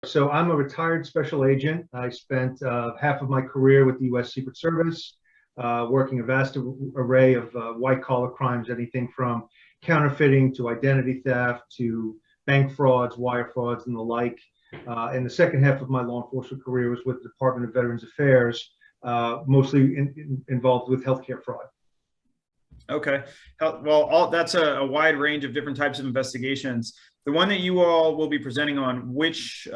So I'm a retired special agent. I spent half of my career with the U.S. Secret Service, working a vast array of white-collar crimes, anything from counterfeiting to identity theft to bank frauds, wire frauds, and the like. And the second half of my law enforcement career was with the Department of Veterans Affairs, mostly involved with healthcare fraud. Okay. Well, that's a wide range of different types of investigations. The one that you all will be presenting on, which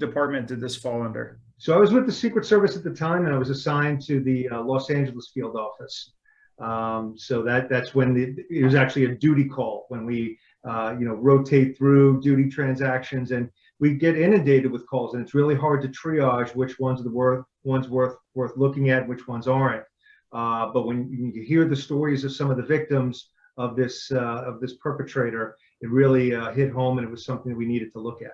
department did this fall under? So I was with the Secret Service at the time, and I was assigned to the Los Angeles field office. So that's when it was actually a duty call, when we rotate through duty transactions, and we get inundated with calls, and it's really hard to triage which ones are worth looking at, which ones aren't. But when you hear the stories of some of the victims of this perpetrator, it really hit home, and it was something that we needed to look at.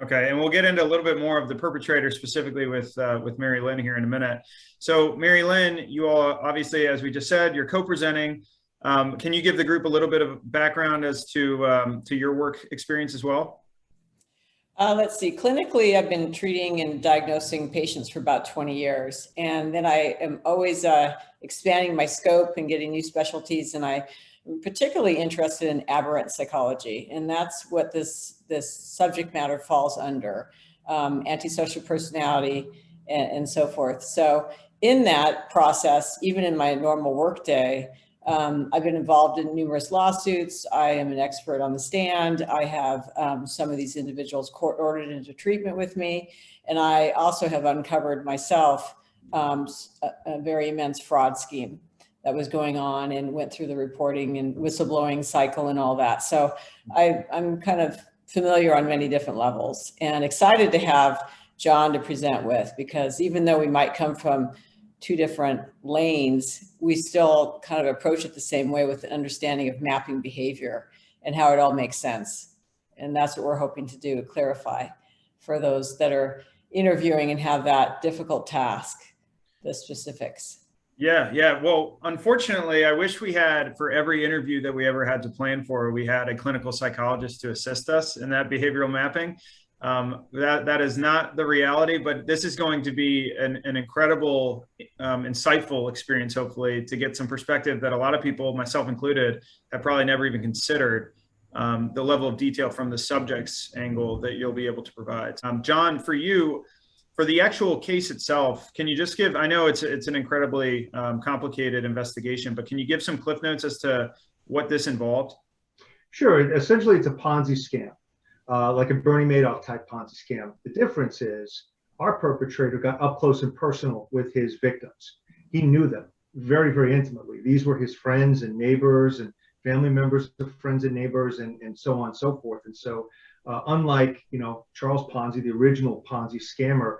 Okay, and we'll get into a little bit more of the perpetrator specifically with Mary Lynn here in a minute. So Mary Lynn, you all obviously, as we just said, you're co-presenting. Can you give the group a little bit of background as to your work experience as well? Let's see. Clinically, I've been treating and diagnosing patients for about 20 years. And then I am always expanding my scope and getting new specialties. And I'm particularly interested in aberrant psychology. And that's what this subject matter falls under, antisocial personality and so forth. So in that process, even in my normal workday, I've been involved in numerous lawsuits. I am an expert on the stand. I have some of these individuals court ordered into treatment with me. And I also have uncovered myself a very immense fraud scheme that was going on, and went through the reporting and whistleblowing cycle and all that. So I'm kind of familiar on many different levels, and excited to have John to present with, because even though we might come from two different lanes, we still kind of approach it the same way, with the understanding of mapping behavior and how it all makes sense. And that's what we're hoping to do, clarify for those that are interviewing and have that difficult task, the specifics. Yeah. Well, unfortunately, I wish we had, for every interview that we ever had to plan for, we had a clinical psychologist to assist us in that behavioral mapping. That is not the reality, but this is going to be an incredible, insightful experience, hopefully, to get some perspective that a lot of people, myself included, have probably never even considered, the level of detail from the subject's angle that you'll be able to provide. John, for you, for the actual case itself, can you just give, I know it's an incredibly complicated investigation, but can you give some cliff notes as to what this involved? Sure. Essentially, it's a Ponzi scam. Like a Bernie Madoff type Ponzi scam. The difference is our perpetrator got up close and personal with his victims. He knew them very, very intimately. These were his friends and neighbors and family members of friends and neighbors, and so on and so forth. And so unlike, Charles Ponzi, the original Ponzi scammer,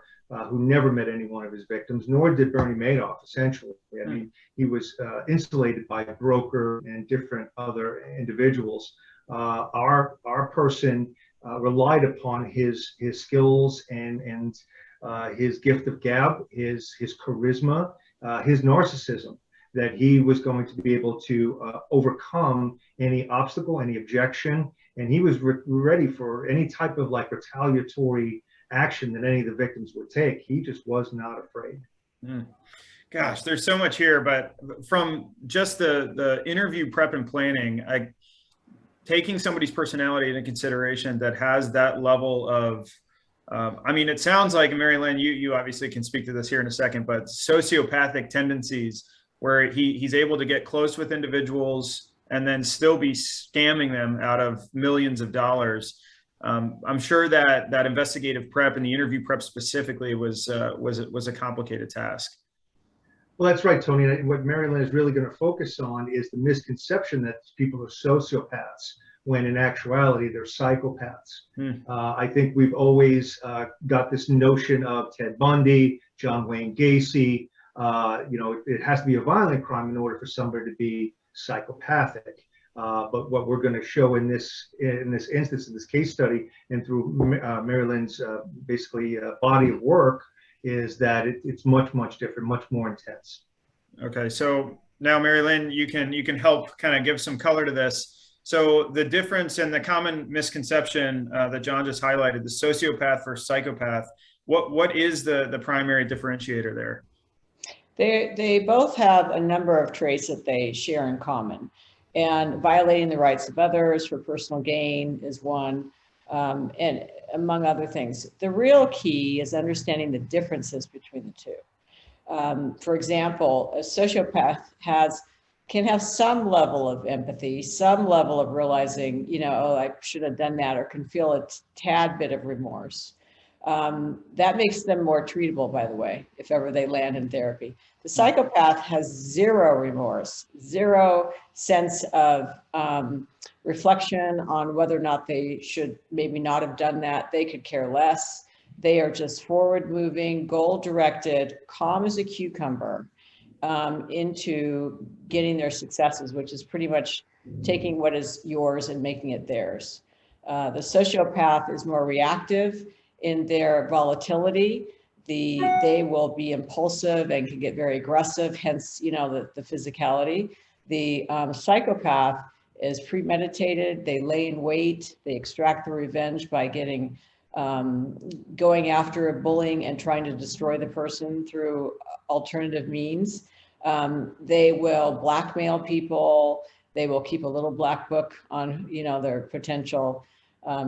who never met any one of his victims, nor did Bernie Madoff, essentially. I mean, he was insulated by a broker and different other individuals. Our person relied upon his skills and his gift of gab, his charisma, his narcissism, that he was going to be able to overcome any obstacle, any objection, and he was ready for any type of retaliatory action that any of the victims would take. He just was not afraid. Gosh, there's so much here, but from just the interview prep and planning, taking somebody's personality into consideration that has that level of, I mean, it sounds like, Mary Lynn, you obviously can speak to this here in a second, but sociopathic tendencies where he's able to get close with individuals and then still be scamming them out of millions of dollars. I'm sure that investigative prep and the interview prep specifically was a complicated task. Well, that's right, Tony. And what Mary Lynn is really going to focus on is the misconception that people are sociopaths, when in actuality they're psychopaths. I think we've always got this notion of Ted Bundy, John Wayne Gacy. It has to be a violent crime in order for somebody to be psychopathic. But what we're going to show in this instance, in this case study, and through Mary Lynn's body of work, is that it's much different, much more intense. Okay, so now Mary Lynn, you can help kind of give some color to this. So the difference and the common misconception that John just highlighted, the sociopath versus psychopath, what is the primary differentiator there? They both have a number of traits that they share in common, and violating the rights of others for personal gain is one, and among other things. The real key is understanding the differences between the two. For example, a sociopath can have some level of empathy, some level of realizing, you know, oh, I should have done that, or can feel a tad bit of remorse. That makes them more treatable, by the way, if ever they land in therapy. The psychopath has zero remorse, zero sense of reflection on whether or not they should maybe not have done that. They could care less. They are just forward moving, goal directed, calm as a cucumber, into getting their successes, which is pretty much taking what is yours and making it theirs. The sociopath is more reactive in their volatility. They will be impulsive and can get very aggressive, hence, you know, the physicality. The psychopath is premeditated. They lay in wait. They extract the revenge by going after a bullying and trying to destroy the person through alternative means. They will blackmail people. They will keep a little black book on, you know, their potential.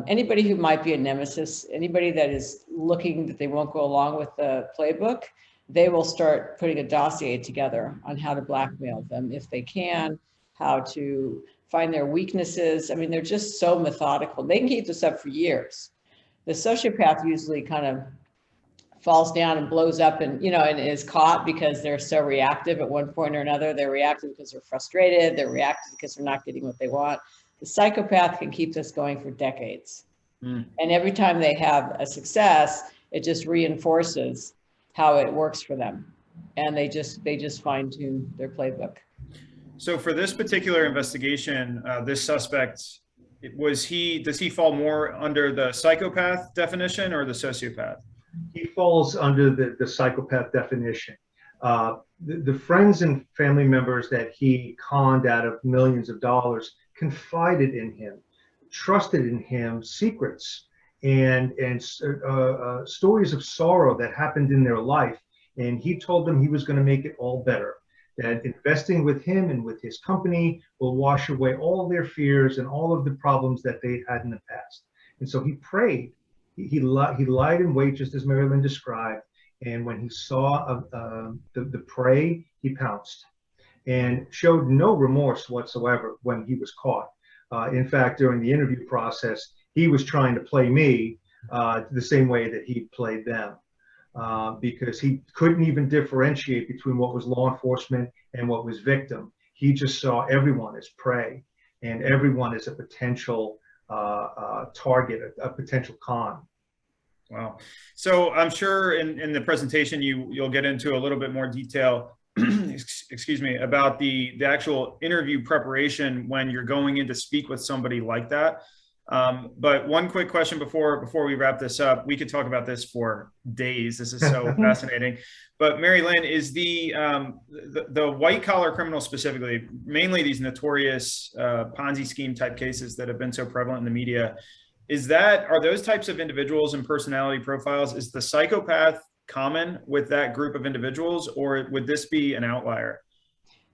Anybody who might be a nemesis, anybody that is looking that they won't go along with the playbook, they will start putting a dossier together on how to blackmail them if they can, how to find their weaknesses. I mean, they're just so methodical. They can keep this up for years. The sociopath usually kind of falls down and blows up and, you know, and is caught because they're so reactive at one point or another. They're reactive because they're frustrated. They're reactive because they're not getting what they want. The psychopath can keep this going for decades. And every time they have a success, it just reinforces how it works for them. And they just fine tune their playbook. So for this particular investigation, this suspect, does he fall more under the psychopath definition or the sociopath? He falls under the psychopath definition. The friends and family members that he conned out of millions of dollars confided in him, trusted in him secrets and stories of sorrow that happened in their life. And he told them he was going to make it all better, that investing with him and with his company will wash away all their fears and all of the problems that they had in the past. And so he prayed. He lied in wait, just as Mary Lynn described. And when he saw the prey, he pounced and showed no remorse whatsoever when he was caught. In fact, during the interview process, he was trying to play me the same way that he played them, because he couldn't even differentiate between what was law enforcement and what was victim. He just saw everyone as prey and everyone as a potential target, a potential con. Wow. So I'm sure in the presentation you'll get into a little bit more detail excuse me, about the actual interview preparation when you're going in to speak with somebody like that. But one quick question before we wrap this up. We could talk about this for days. This is so fascinating. But Mary Lynn, is the white collar criminals specifically, mainly these notorious Ponzi scheme type cases that have been so prevalent in the media, are those types of individuals and personality profiles, is the psychopath common with that group of individuals, or would this be an outlier?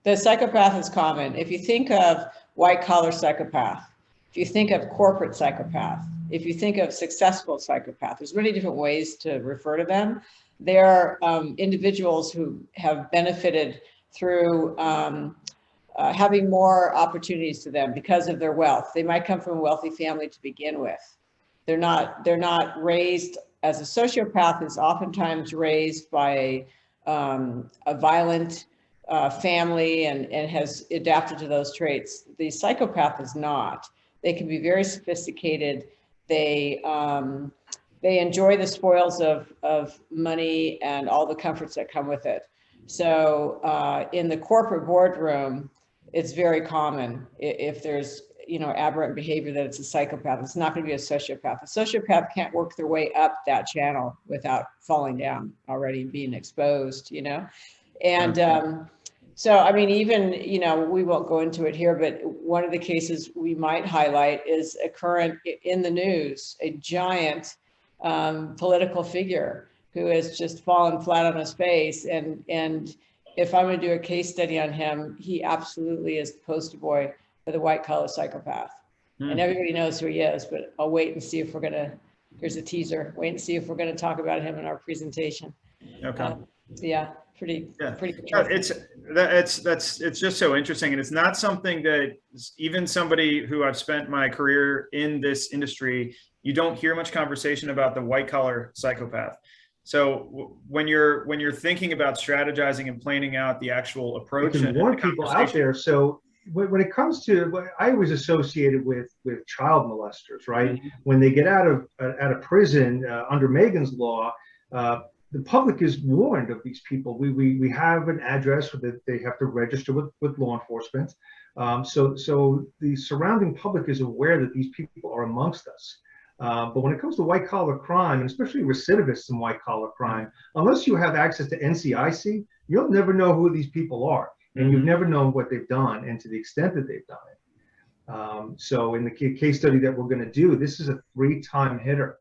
The psychopath is common. If you think of white collar psychopath, if you think of corporate psychopath, if you think of successful psychopath, there's many different ways to refer to them. They're individuals who have benefited through having more opportunities to them because of their wealth. They might come from a wealthy family to begin with. They're not raised as a sociopath is oftentimes raised by a violent family and has adapted to those traits. The psychopath is not. They can be very sophisticated. They enjoy the spoils of money and all the comforts that come with it. So in the corporate boardroom, it's very common if there's aberrant behavior that it's a psychopath. It's not going to be a sociopath. A sociopath can't work their way up that channel without falling down already, being exposed, And So, I mean, even, we won't go into it here, but one of the cases we might highlight is a current in the news, a giant political figure who has just fallen flat on his face. And if I'm going to do a case study on him, he absolutely is the poster boy for the white collar psychopath. And everybody knows who he is, but I'll wait and see if we're going to, here's a teaser, wait and see if we're going to talk about him in our presentation. Okay. Yeah. Pretty. It's just so interesting, and it's not something that even somebody who I've spent my career in this industry, you don't hear much conversation about the white collar psychopath. So when you're thinking about strategizing and planning out the actual approach, and warn people out there. So when it comes to, I always associated with child molesters, right? When they get out of prison under Megan's law. The public is warned of these people. We have an address that they have to register with law enforcement. So the surrounding public is aware that these people are amongst us. But when it comes to white collar crime, and especially recidivists in white collar crime, unless you have access to NCIC, you'll never know who these people are. And you've never known what they've done and to the extent that they've done it. So in the case study that we're going to do, this is a 3-time hitter.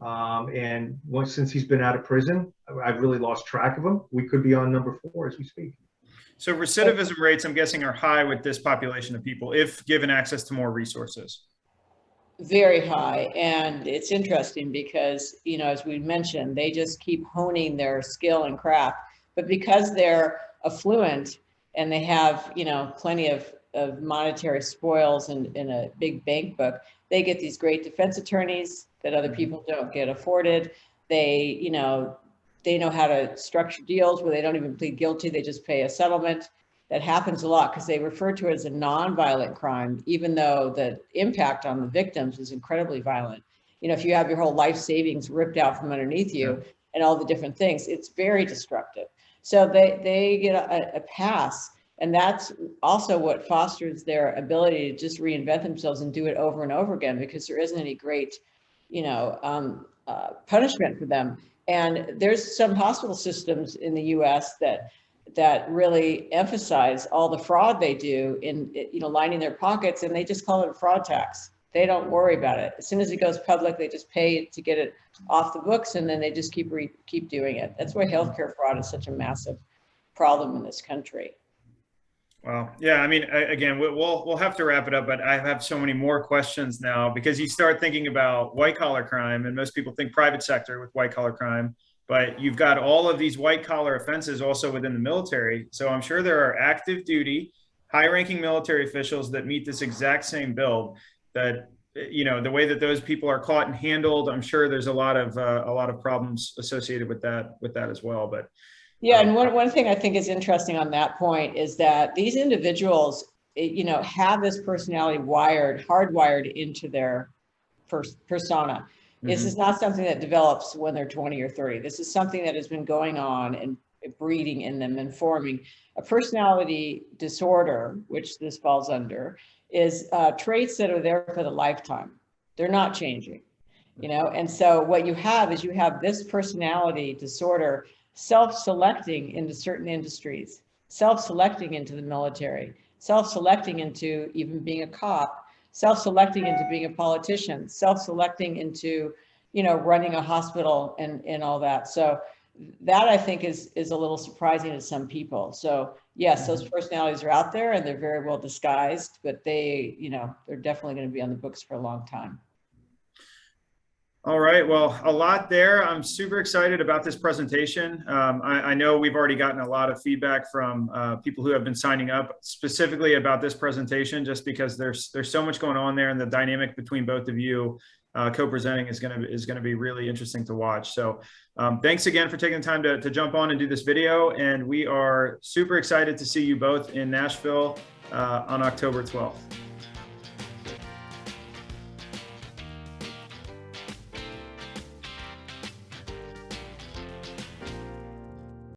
And since he's been out of prison, I've really lost track of him. We could be on number 4 as we speak. So recidivism rates, I'm guessing, are high with this population of people if given access to more resources. Very high. And it's interesting because, as we mentioned, they just keep honing their skill and craft. But because they're affluent and they have, plenty of monetary spoils and in a big bank book, they get these great defense attorneys that other people don't get afforded. They know how to structure deals where they don't even plead guilty. They just pay a settlement. That happens a lot because they refer to it as a non-violent crime, even though the impact on the victims is incredibly violent. If you have your whole life savings ripped out from underneath you and all the different things, it's very destructive. So they get a pass. And that's also what fosters their ability to just reinvent themselves and do it over and over again, because there isn't any great, punishment for them. And there's some hospital systems in the US that really emphasize all the fraud they do in, lining their pockets, and they just call it a fraud tax. They don't worry about it. As soon as it goes public, they just pay to get it off the books, and then they just keep doing it. That's why healthcare fraud is such a massive problem in this country. Wow. Yeah. I mean, again, we'll have to wrap it up, but I have so many more questions now, because you start thinking about white collar crime, and most people think private sector with white collar crime, but you've got all of these white collar offenses also within the military. So I'm sure there are active duty, high ranking military officials that meet this exact same bill, that, the way that those people are caught and handled, I'm sure there's a lot of problems associated with that as well. But yeah, and one thing I think is interesting on that point is that these individuals, have this personality hardwired into their persona. This is not something that develops when they're 20 or 30. This is something that has been going on and breeding in them and forming. A personality disorder, which this falls under, is traits that are there for the lifetime. They're not changing, and so what you have is this personality disorder self-selecting into certain industries, self-selecting into the military, self-selecting into even being a cop, self-selecting into being a politician, self-selecting into, running a hospital and all that. So that, I think, is a little surprising to some people. So yes, those personalities are out there and they're very well disguised, but they're definitely going to be on the books for a long time. All right. Well, a lot there. I'm super excited about this presentation. I know we've already gotten a lot of feedback from people who have been signing up specifically about this presentation, just because there's so much going on there, and the dynamic between both of you co-presenting is going to be really interesting to watch. So thanks again for taking the time to jump on and do this video. And we are super excited to see you both in Nashville on October 12th.